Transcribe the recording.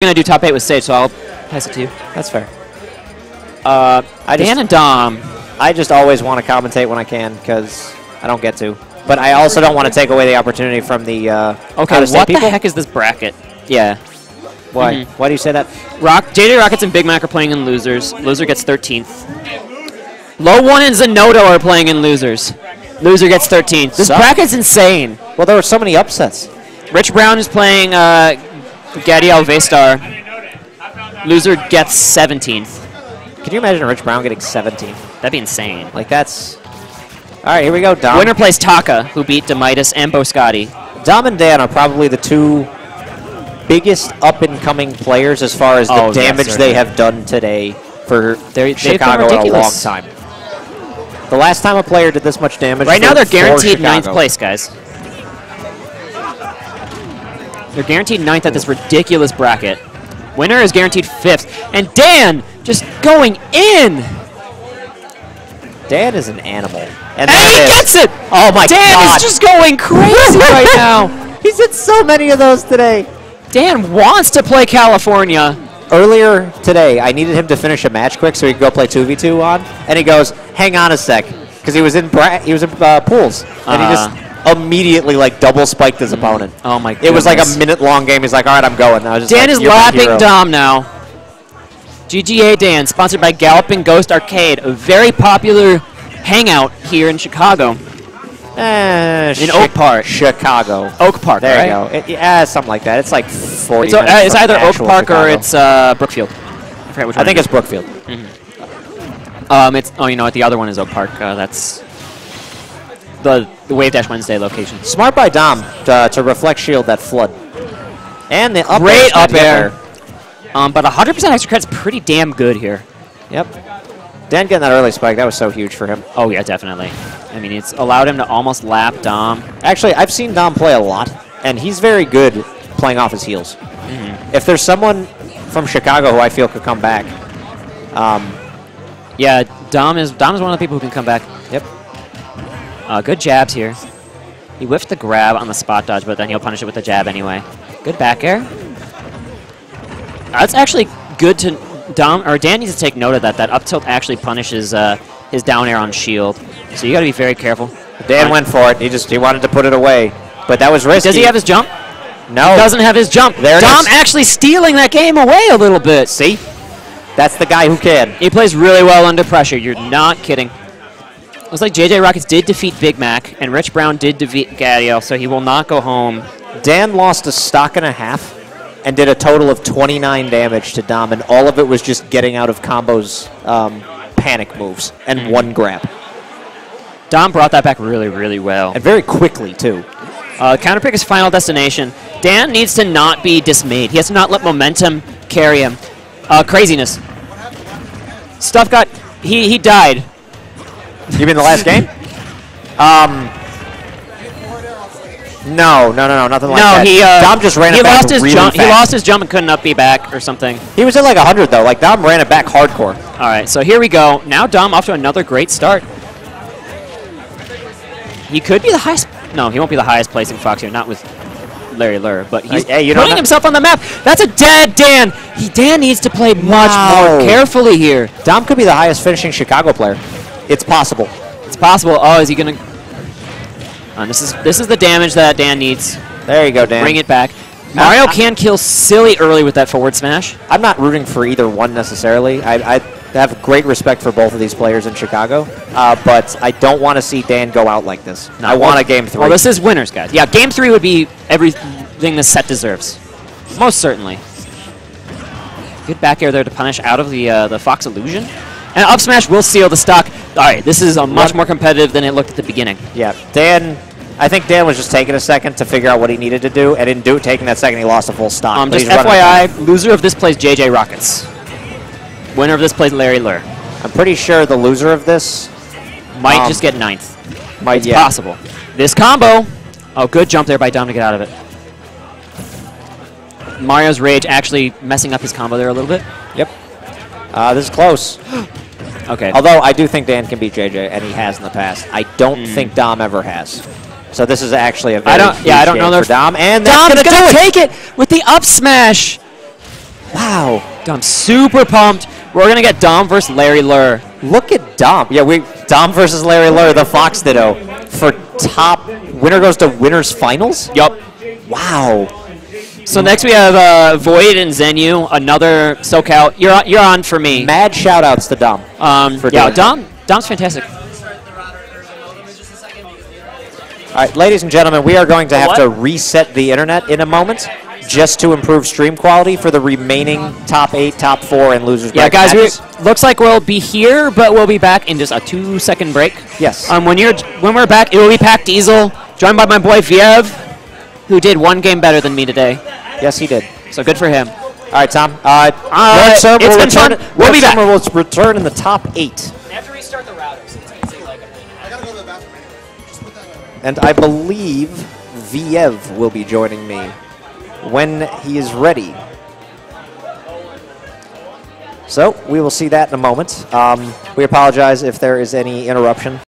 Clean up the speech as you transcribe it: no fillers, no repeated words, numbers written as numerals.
Going to do top 8 with Sage, so I'll pass it to you. That's fair. Dan and Dom. I just always want to commentate when I can because I don't get to. But I also don't want to take away the opportunity from the okay, what the heck is this bracket? Yeah. Why? Why do you say that? JJ Rockets and Big Mac are playing in losers. Loser gets 13th. Low 1 and Zenodo are playing in losers. Loser gets 13th. This bracket's insane. Well, there were so many upsets. Rich Brown is playing Gadiel Vaystar. Loser gets 17th. Can you imagine Rich Brown getting 17th? That'd be insane. Like, that's... All right, here we go, Dom. Winner plays Taka, who beat Demitis and Boscotti. Dom and Dan are probably the two biggest up-and-coming players as far as the damage they have done today for Chicago in a long time. The last time a player did this much damage... Right now they're guaranteed 9th place, guys. They're guaranteed 9th at this ridiculous bracket. Winner is guaranteed 5th. And Dan just going in! Dan is an animal. And he gets it! Oh my God. Dan is just going crazy right now. He's hit so many of those today. Dan wants to play California. Earlier today, I needed him to finish a match quick so he could go play 2v2 on. And he goes, hang on a sec. Because he was in pools. And he just immediately like double spiked his opponent. Oh my goodness. It was like a minute-long game. He's like, all right, I'm going. I was just Dan like, is lapping Dom now. GGA Dan, sponsored by Galloping Ghost Arcade, a very popular hangout here in Chicago. In Oak Park. Chicago. Oak Park, there right? you go. Yeah, something like that. It's like 40 minutes It's either Oak Park Chicago. Or it's Brookfield. I forget which one. I think it's Brookfield. It's you know what? The other one is Oak Park. That's the Wave Dash Wednesday location. Smart by Dom to reflect shield that flood. And the up great up air. But 100% extra credit's pretty damn good here. Yep. Dan getting that early spike, that was so huge for him. Oh, yeah, definitely. I mean, it's allowed him to almost lap Dom. Actually, I've seen Dom play a lot, and he's very good playing off his heels. If there's someone from Chicago who I feel could come back. Yeah, Dom is one of the people who can come back. Yep. Good jabs here. He whiffed the grab on the spot dodge, but then he'll punish it with the jab anyway. Good back air. That's actually good to Dan needs to take note of that. That up tilt actually punishes his down air on shield. So you got to be very careful. Dan went for it. He wanted to put it away, but that was risky. Does he have his jump? No. He doesn't have his jump. Dom actually stealing that game away a little bit. See? That's the guy who can. He plays really well under pressure. You're not kidding. Looks like JJ Rockets did defeat Big Mac, and Rich Brown did defeat Gadiel, so he will not go home. Dan lost a stock and a half and did a total of 29 damage to Dom, and all of it was just getting out of combos, panic moves, and one grab. Dom brought that back really, really well. And very quickly, too. Counterpick is final destination. Dan needs to not be dismayed. He has to not let momentum carry him. Craziness. Stuff got... He died. You mean the last game? No, nothing like that. Dom just ran it back really fast. He lost his jump and couldn't up be back or something. He was at like 100 though. Like Dom ran it back hardcore. All right, so here we go. Now Dom off to another great start. He could be the highest. No, he won't be the highest placing Fox here. Not with Larry Lur, but he's putting himself on the map. That's a dead Dan. Dan needs to play much more carefully here. Dom could be the highest finishing Chicago player. It's possible. It's possible. Oh, is he gonna? This is the damage that Dan needs. There you go, Dan. Bring it back. Mario can kill silly early with that forward smash. I'm not rooting for either one necessarily. I have great respect for both of these players in Chicago, but I don't want to see Dan go out like this. I want a game 3. Well, this is winners, guys. Yeah, game 3 would be everything this set deserves. Most certainly. Good back air there to punish out of the Fox illusion. And up smash will seal the stock. All right, this is much more competitive than it looked at the beginning. Yeah, I think Dan was just taking a second to figure out what he needed to do, and in taking that second, he lost a full stock. Just FYI, loser of this plays JJ Rockets. Winner of this plays Larry Lur. I'm pretty sure the loser of this might just get 9th. It's possible. This combo. Oh, good jump there by Dom to get out of it. Mario's Rage actually messing up his combo there a little bit. Yep. This is close. Okay. Although I do think Dan can beat JJ, and he has in the past. I don't think Dom ever has. So this is actually a very I don't know for Dom, and Dom's gonna take it with the up smash. I'm super pumped. We're going to get Dom versus Larry Lurr. Look at Dom. Yeah, Dom versus Larry Lurr, the Fox Ditto, for top. Winner goes to winners finals? Yup. Wow. So next we have Void and Zenu, another SoCal. You're on for me. Mad shout-outs to Dom. Yeah, Dom's fantastic. All right, ladies and gentlemen, we are going to have to reset the internet in a moment just to improve stream quality for the remaining top 8, top 4, and losers bracket guys, matches. Looks like we'll be here, but we'll be back in just a 2-second break. Yes. When we're back, it will be Pack Diesel, joined by my boy Viev, who did one game better than me today. Yes, he did. So good for him. All right, Tom. It's been fun. We'll be back. We'll return in the top 8. I have to restart the router, so it's going to take like a minute. I got to go to the bathroom anyway. Just put that on. And I believe Viev will be joining me when he is ready. So we will see that in a moment. We apologize if there is any interruption.